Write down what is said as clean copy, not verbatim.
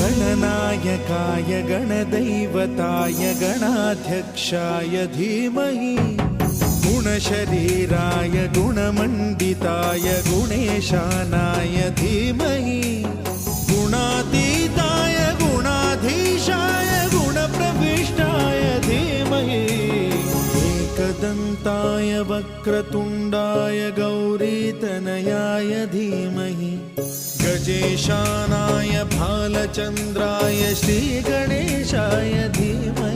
गणनायकाय गणदैवताय गणाध्यक्षाय धीमहि गुणशरीराय गुणमण्डिताय गुणेशानाय धीमहि गुणातीताय गुणाधीशाय गुणप्रविष्टाय धीमहि एकदन्ताय वक्रतुण्डाय गौरीतनयाय धीमहि गजेशानाय भालचन्द्राय श्रीगणेशाय धीमहि